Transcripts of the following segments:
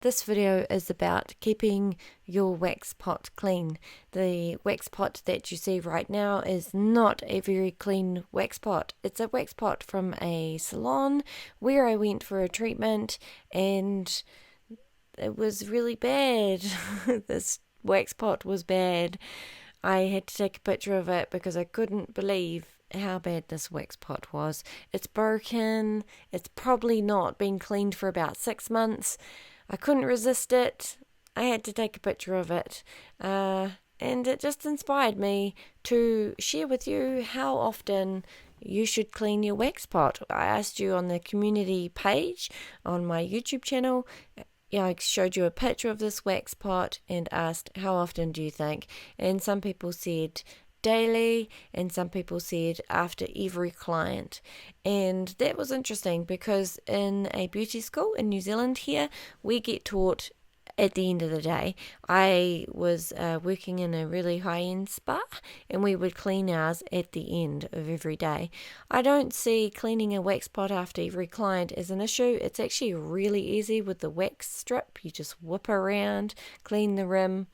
This video is about keeping your wax pot clean. The wax pot that you see right now is not a very clean wax pot. It's a wax pot from a salon where I went for a treatment and it was really bad. This wax pot was bad. I had to take a picture of it because I couldn't believe how bad this wax pot was. It's broken. It's probably not been cleaned for about 6 months. I couldn't resist it. I had to take a picture of it. And it just inspired me to share with you how often you should clean your wax pot. I asked you on the community page on my YouTube channel. I showed you a picture of this wax pot and asked, how often do you think? And some people said daily, and some people said after every client. And that was interesting because in a beauty school in New Zealand here, we get taught at the end of the day. I was working in a really high-end spa, and we would clean ours at the end of every day. I don't see cleaning a wax pot after every client as an issue. It's actually really easy with the wax strip. You just whip around, clean the rim.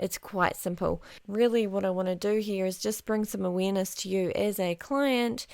It's quite simple. Really what I want to do here is just bring some awareness to you as a client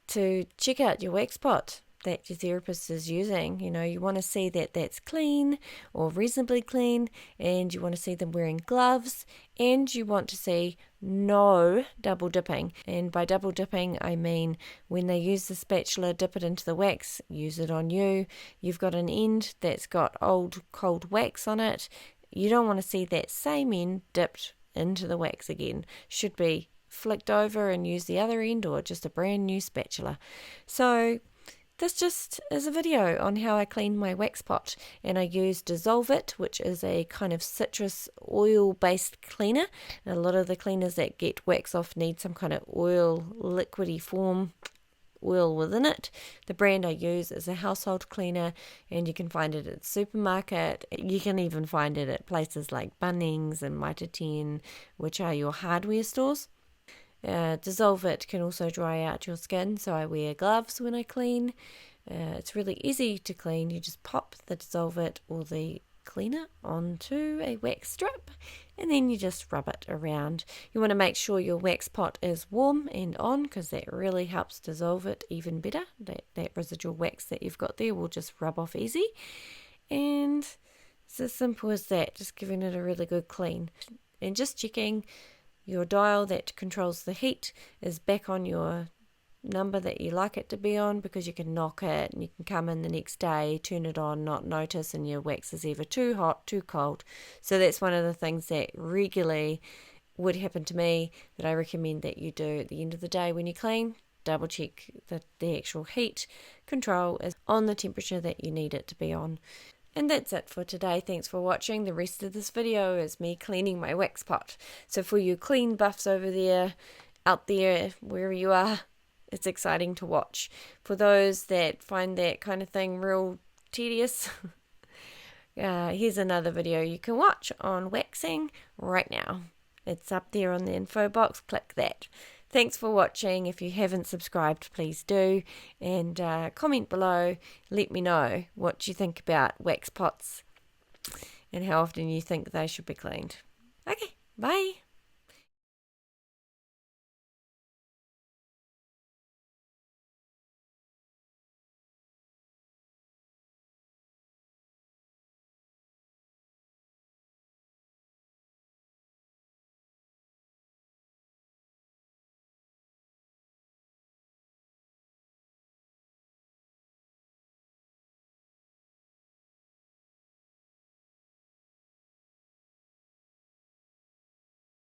to check out your wax pot that your therapist is using. You want to see that that's clean or reasonably clean, and you want to see them wearing gloves, and you want to see no double dipping. And by double dipping, I mean when they use the spatula, dip it into the wax, use it on you. You've got an end that's got old cold wax on it. You don't want to see that same end dipped into the wax again. Should be flicked over and use the other end, or just a brand new spatula. So this just is a video on how I clean my wax pot, and I use De-Solv, which is a kind of citrus oil based cleaner. And a lot of the cleaners that get wax off need some kind of oil, liquidy form, oil within it. The brand I use is a household cleaner, and you can find it at the supermarket. You can even find it at places like Bunnings and Mitre 10, which are your hardware stores. De-Solv can also dry out your skin, so I wear gloves when I clean. It's really easy to clean. You just pop the De-Solv or the cleaner onto a wax strip, and then you just rub it around. You want to make sure your wax pot is warm and on, because that really helps dissolve it even better. That residual wax that you've got there will just rub off easy. And it's as simple as that, just giving it a really good clean. And just checking your dial that controls the heat is back on your number that you like it to be on, because you can knock it and you can come in the next day, turn it on, not notice, and your wax is either too hot, too cold. So that's one of the things that regularly would happen to me, that I recommend that you do at the end of the day when you clean. Double check that the actual heat control is on the temperature that you need it to be on. And that's it for today. Thanks for watching. The rest of this video is me cleaning my wax pot. So for you clean buffs over there, out there, wherever you are, it's exciting to watch. For those that find that kind of thing real tedious, here's another video you can watch on waxing right now. It's up there on the info box. Click that. Thanks for watching. If you haven't subscribed, please do. And comment below. Let me know what you think about wax pots and how often you think they should be cleaned. Okay, bye.